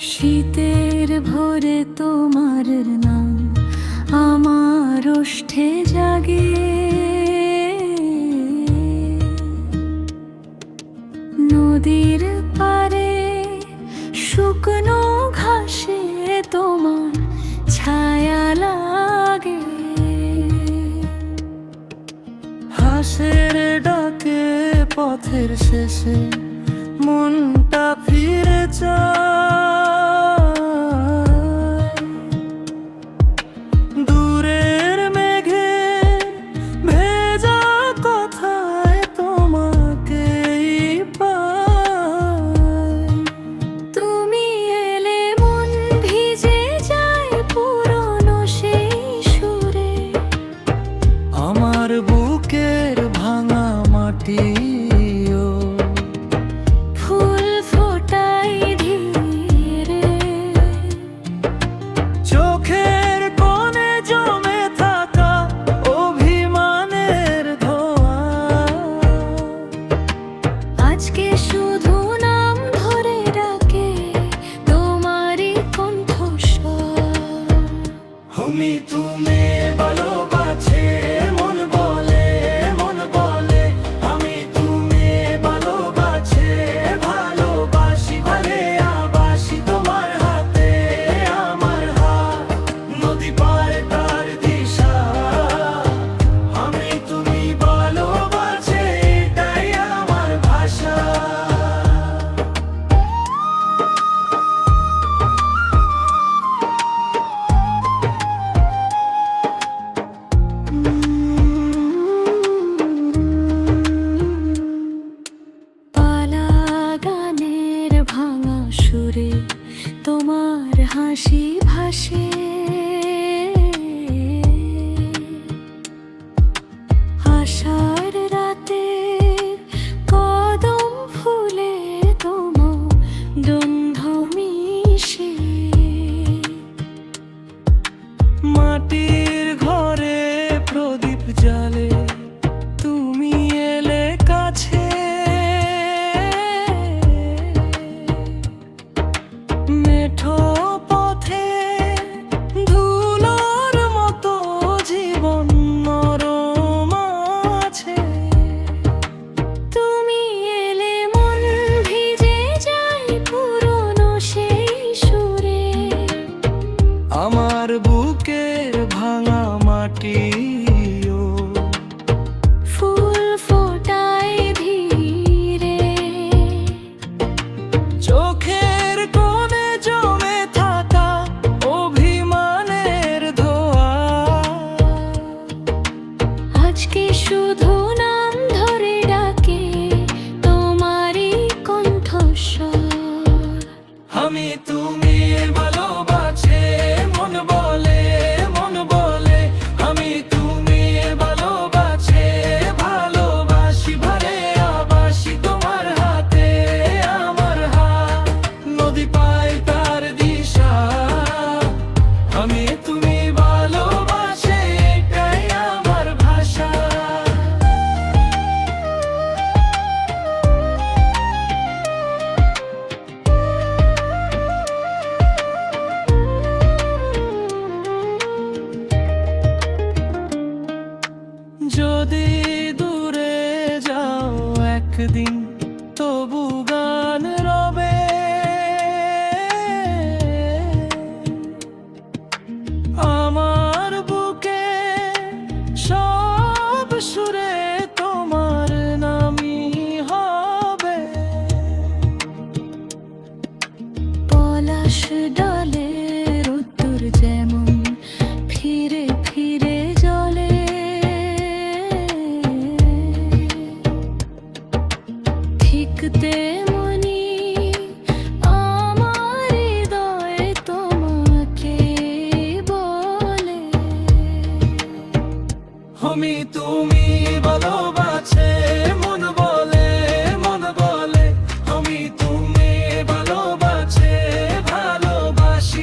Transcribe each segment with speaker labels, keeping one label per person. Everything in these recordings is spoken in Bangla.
Speaker 1: শীতের ভোরে তোমার নাম আমার ওষ্ঠে জাগে, নদীর পারে শুকনো ঘাসে তোমার ছায়া লাগে।
Speaker 2: হাঁসের ডাকে পথের শেষে মনটা ফিরে যায়, দূরের মেঘে ভেজা কথায় তোমাকেই পাই।
Speaker 1: তুমি এলে মন ভিজে যায় পুরনো সেই সুরে,
Speaker 2: আমার বুকের ভাঙা মাটি
Speaker 1: ফুল ফোটাই ধীরে।
Speaker 2: চোখের কোণে জমে থাকা অভিমানের ধোঁয়া,
Speaker 1: আজকে শুধু নাম ধরে ডাকে তোমারই কণ্ঠস্বর।
Speaker 2: আমি তুমি ভালোবাসে মন বলে, মন বলে আমি তুমি ভালোবাসে ভালোবাসি ভালে আবাসি তোমার হাতে আমার হাত, নদী পার তার দিশা। আমি তুমি ভালোবাসে এটাই আমার ভাষা।
Speaker 1: পালা গানের ভাঙা সুরে তোমার হাসি ভাসে, আষাঢ় রাতে কদম ফুলে তোমার গন্ধ মিশে।
Speaker 2: মাটির ঘরে প্রদীপ জ্বালে তুমি এলে কাছে, মেঠো পথে ধুলোর মতো জীবন নরম আছে।
Speaker 1: তুমি এলে মন ভিজে যায় পুরনো সেই সুরে,
Speaker 2: আমার বুকের ভাঙা মাটি
Speaker 1: ফুল ফোটাই ধীরে।
Speaker 2: চোখের কোণে জমে থাকা অভিমানের ধোঁয়া,
Speaker 1: আজকে শুধু নাম ধরে ডাকে তোমারই কণ্ঠস্বর।
Speaker 2: আমি তুমি ভালোবাসে মন বলে, মন বলে আমি তুমি ভালোবাসে ভালোবাসি ভালে আবাসি তোমার হাতে আমার হাত, নদী পায় তার দিশা। আমি তুমি ভালোবাসে এটাই আমার ভাষা। যদি দূরে যাও একদিন তবু গান রবে, আমার বুকে সব সুরে তোমার নামই হবে।
Speaker 1: পলাশ ডালের উত্তর যেমন ফিরে ফিরে জ্বলে, ঠিক তেমনি আমার হৃদয় তোমাকে বলে।
Speaker 2: আমি তুমি ভালোবাসে মন বলে, মন বলে আমি তুমি ভালোবাসে ভালোবাসি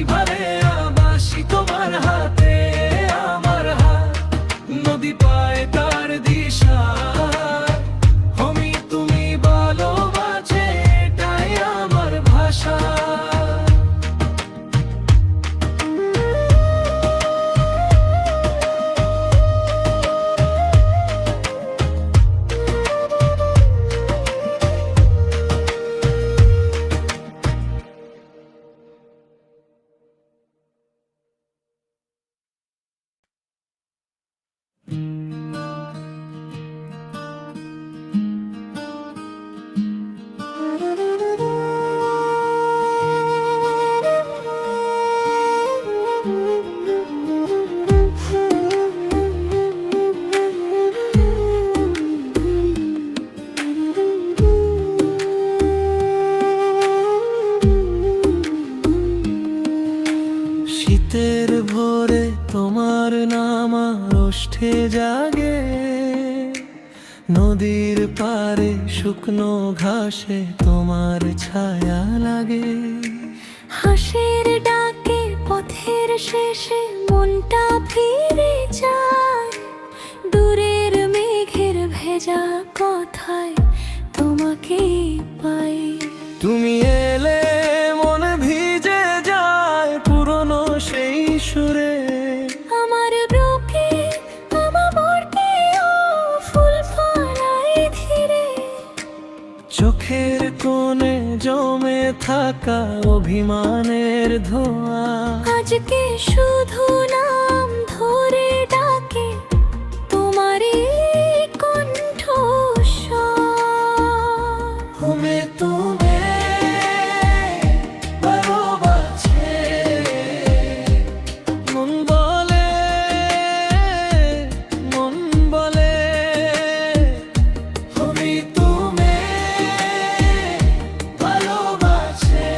Speaker 2: শীতের ভোরে তোমার নাম আমার ওষ্ঠে জাগে, নদীর পারে শুকনো ঘাসে তোমার ছায়া লাগে।
Speaker 1: হাসির ডাকে পথের শেষে মনটা ফিরে যায়, দূরের মেঘের ভেজা কথায় তোমাকেই পাই।
Speaker 2: তুমি এলে মন ভিজে যায় পুরনো সেই সুরে,
Speaker 1: আমার বুকে আমার মরতে ও ফুল ফলায় ধীরে।
Speaker 2: চোখের কোণে জমে থাকা অভিমানের ধোঁয়া
Speaker 1: আজকে শুধু নাম ধরে ডাকে তোমারই কণ্ঠস্বর।
Speaker 2: ঘুমে তুমি ভালোবাসে মন বলে, মন বলে ঘুমে তুমি ভালোবাসে।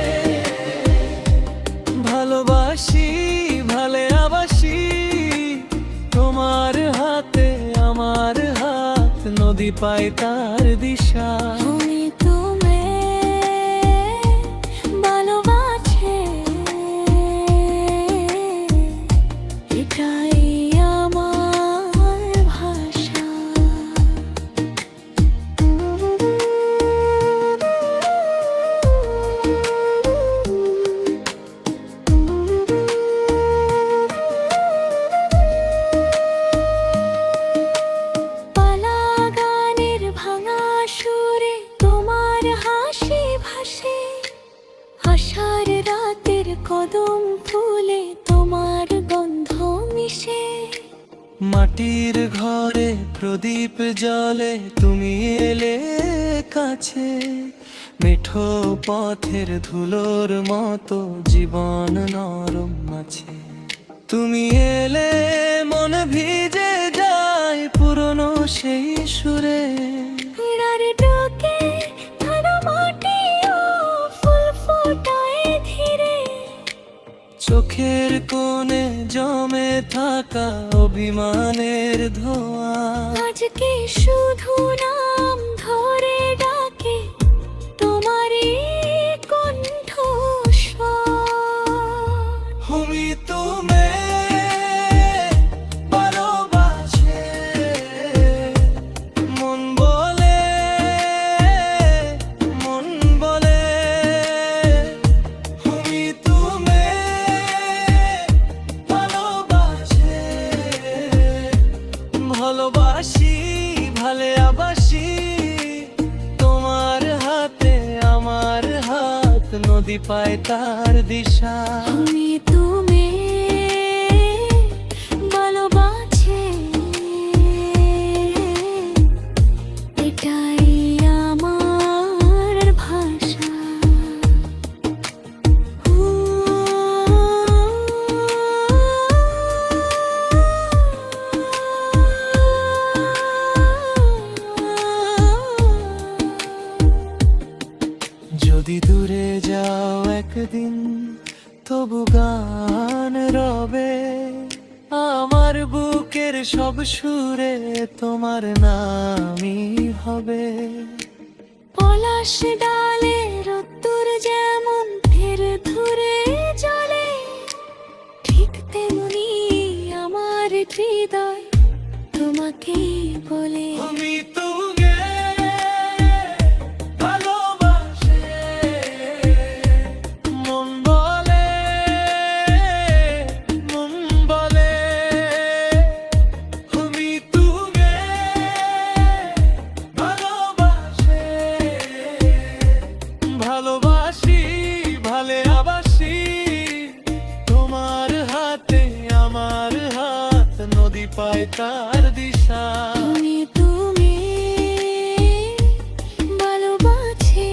Speaker 2: ভালোবাসি ভালে আবাসি তোমার হাতে আমার হাত, নদী পায় তার দিশা।
Speaker 1: তুমি তুমি ভালোবাসে, এটাই আমার ভাষা। পালা গানের ভাঙা সুরে তোমার হাসি ভাসে, আষাঢ় রাতের কদম ফুলে তোমার গন্ধ মিশে।
Speaker 2: মাটির ঘরে প্রদীপ জ্বলে তুমি এলে কাছে, মেঠো পথের ধুলোর মতো জীবন নরম আছে। তুমি এলে মন ভিজে যায় পুরনো সেই সুরে,
Speaker 1: পীড়ার ডাকে ঠাড়া মাটি ও ফুল ফোটায় ধীরে।
Speaker 2: চোখের কোণে জমে থাকা অভিমানের ধোঁয়া
Speaker 1: আজকে শুধু নাম ধরে ডাকে তোমারই কণ্ঠস্বর।
Speaker 2: তুমি তুমি ভালোবাসে মন বলে, মন বলে তুমি তুমি ভালোবাসে। ভালোবাসি ভালে আবাসি তোমার হাতে আমার হাত, নদী পায় তার দিশা।
Speaker 1: তুমি তুমি ভালোবাসে, এটাই আমার ভাষা।
Speaker 2: যদি দূরে যাও একদিন তবু গান রবে, আমার বুকের সব সুরে তোমার নামই হবে।
Speaker 1: পলাশ ডালে রোদ্দুর যেমন ফের ধরে জ্বলে, ঠিক তেমনি আমার হৃদয় তোমাকেই বলে।
Speaker 2: তুমি তুমি ভালোবাসে মন বলে, মন বলে তুমি তুমি ভালোবাসে। ভালোবাসি ভালে আবাসি তোমার হাতে আমার হাত, নদী পায় তার দিশা।
Speaker 1: তুমি তুমি ভালোবাসে,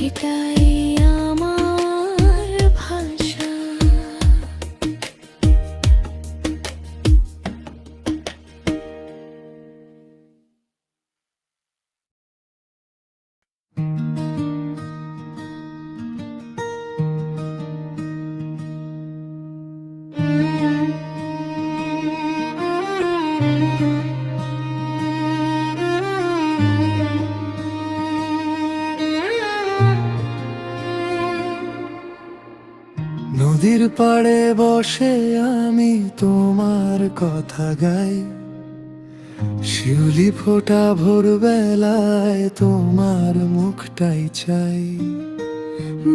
Speaker 1: এটাই আমার ভাষা।
Speaker 2: নদীর পাড়ে বসে আমি তোমার কথা গাই, শিউলি ফোটা ভোরবেলায় তোমার মুখটাই চাই।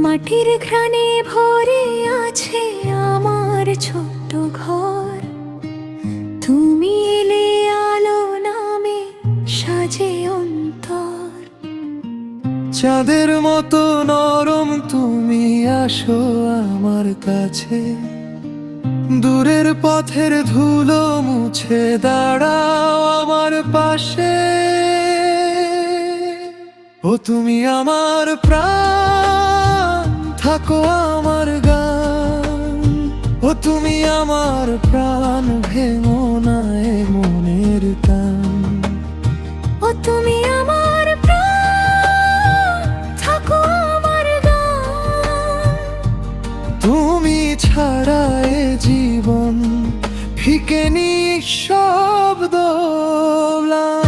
Speaker 1: মাটির ঘ্রাণে ভরে আছে আমার ছোট্ট ঘর, তুমি এলে আলো নামে সাজে অন্তর।
Speaker 2: চাঁদের মতো নরম তুমি আসো আমার কাছে, দূরের পথের ধুলো মুছে দাঁড়াও আমার পাশে। ও তুমি আমার প্রাণ, থাকো আমার গান। ও তুমি আমার প্রাণ, ভেঙো না এ মনের টান।
Speaker 1: ও তুমি আমার প্রাণ, থাকো আমার গান।
Speaker 2: তুমি ছাড়া এ জীবন ফিকে নিঃশব্দ ম্লান।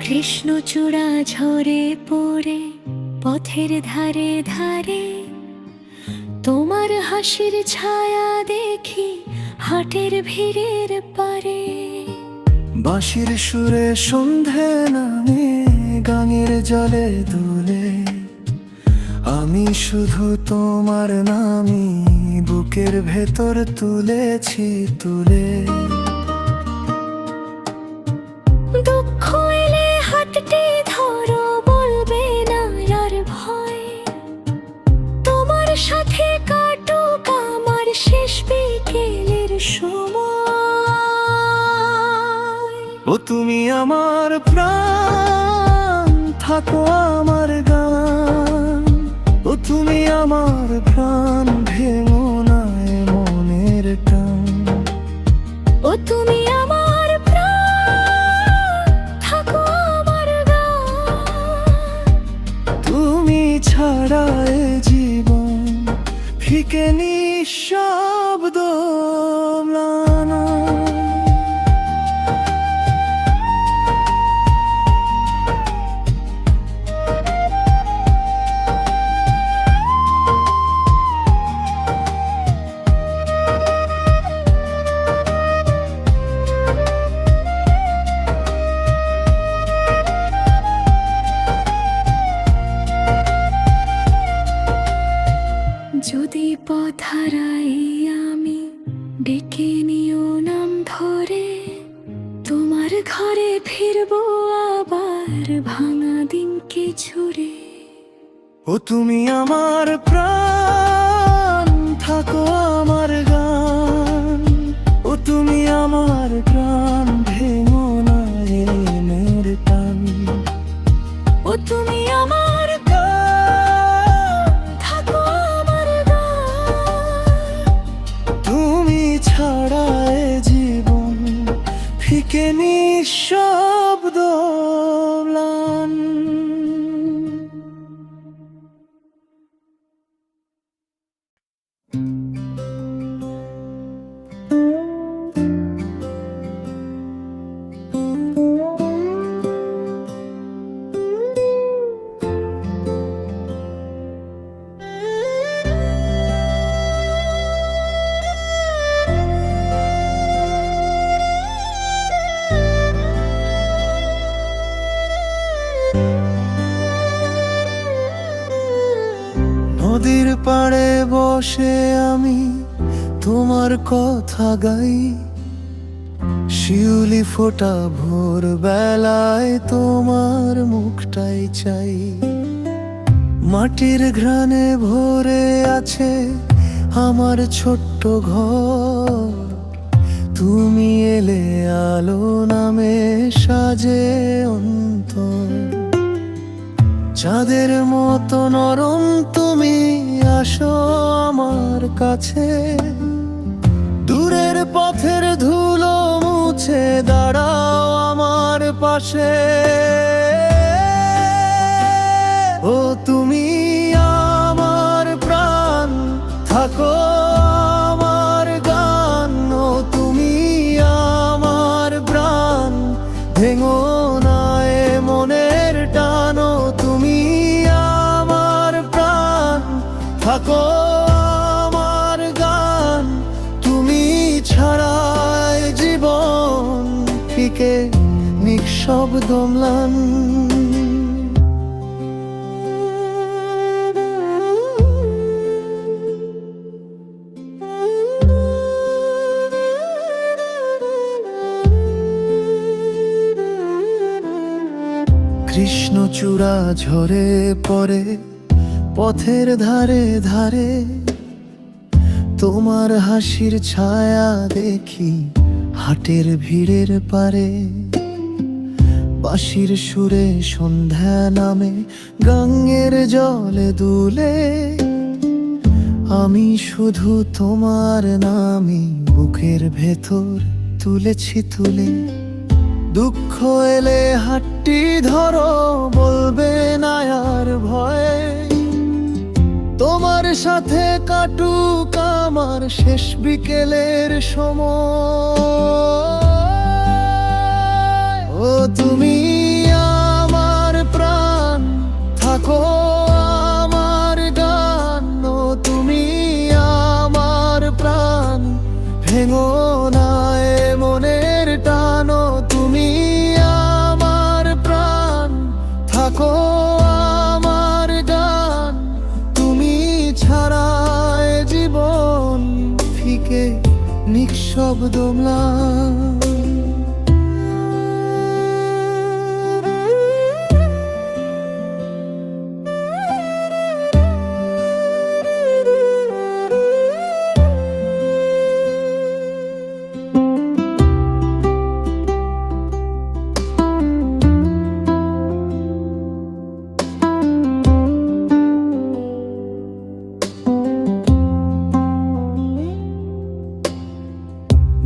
Speaker 1: কৃষ্ণচূড়া ঝরে পড়ে পথের ধারে ধারে, তোমার হাসির ছায়া দেখি হাটের ভিড়ের পারে।
Speaker 2: বাঁশির সুরে সন্ধে নামে গাঙের জলে দুলে, আমি শুধু তোমার নামই বুকের ভেতর তুলেছি তুলে।
Speaker 1: দুঃখ এলে হাতটি ধরো, বলবে না আর ভয়। তোমার সাথে কাটুক আমার শেষ বিকেলের সময়।
Speaker 2: ও তুমি আমার প্রাণ, থাকো আমার গান। ও তুমি আমার প্রাণ, ভেঙো না এ মনের টান।
Speaker 1: ও তুমি আমার প্রাণ, থাকো আমার গান।
Speaker 2: তুমি ছাড়া এ জীবন ফিকে নিঃশব্দ ম্লান।
Speaker 1: যদি পথ হারাই আমি, ডেকে নিও নাম ধরে। তোমার ঘরে ফিরবো আবার ভাঙা দিনকে ছুড়ে।
Speaker 2: ও তুমি আমার প্রাণ, থাকো আমার গান। ও তুমি আমার প্রাণ, ভেঙো না এ মনের টান।
Speaker 1: ও তুমি আমার গান, থাকো আমার গান।
Speaker 2: তুমি ছাড়া এ জীবন ফিকে নিঃশব্দ ম্লান। নদীর পাড়ে বসে আমি তোমার কথা গাই, শিউলি ফোটা ভোর বেলায় তোমার মুখটাই চাই। মাটির ঘ্রাণে ভরে আছে আমার ছোট্ট ঘর, তুমি এলে আলো নামে সাজে অন্তর। চাঁদের মতো নরম তুমি আসো আমার কাছে, দূরের পথের ধুলো মুছে দাঁড়া পাশে। ও তুমি আমার প্রাণ, থাকো আমার গান। ও তুমি আমার প্রাণ, ভেঙো না এ মনের টান। ও তুমি আমার প্রাণ, থাকো আমার গান। তুমি ছাড়াই জীবন ফিকে নিঃশব্দ ম্লান। কৃষ্ণচূড়া ঝরে পড়ে পথের ধারে ধারে, তোমার হাসির ছায়া দেখি হাটের ভিড়ের পারে। বাঁশির সুরে সন্ধ্যা নামে গঙ্গের জলে দুলে, আমি শুধু তোমার নামই বুকের ভেতর তুলেছি তুলে। দুঃখ এলে হাতটি ধরো, বলবে না আর ভয়। তোমার সাথে কাটুক আমার শেষ বিকেলের সময়। ও তুমি আমার প্রাণ, থাকো আমার গান। ও তুমি আমার প্রাণ, ভেঙো না এ মনের টান। ও তুমি আমার প্রাণ, থাকো আমার গান। তুমি ছাড়াই জীবন ফিকে নিঃশব্দ ম্লান।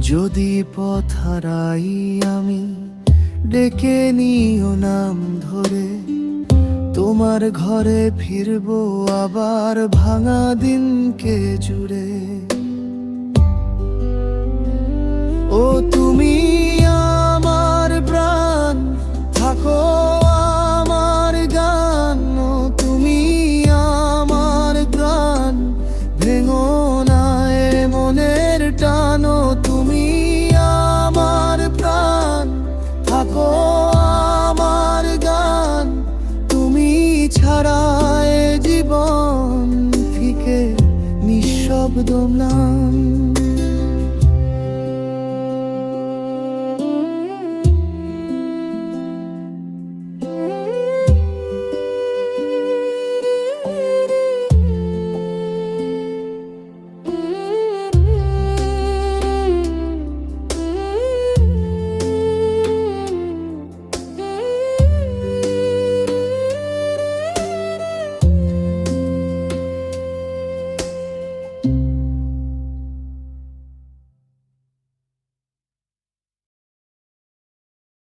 Speaker 2: যদি পথ হারাই আমি, ডেকে নিও নাম ধরে। তোমার ঘরে ফিরবো আবার ভাঙা দিনকে জুড়ে।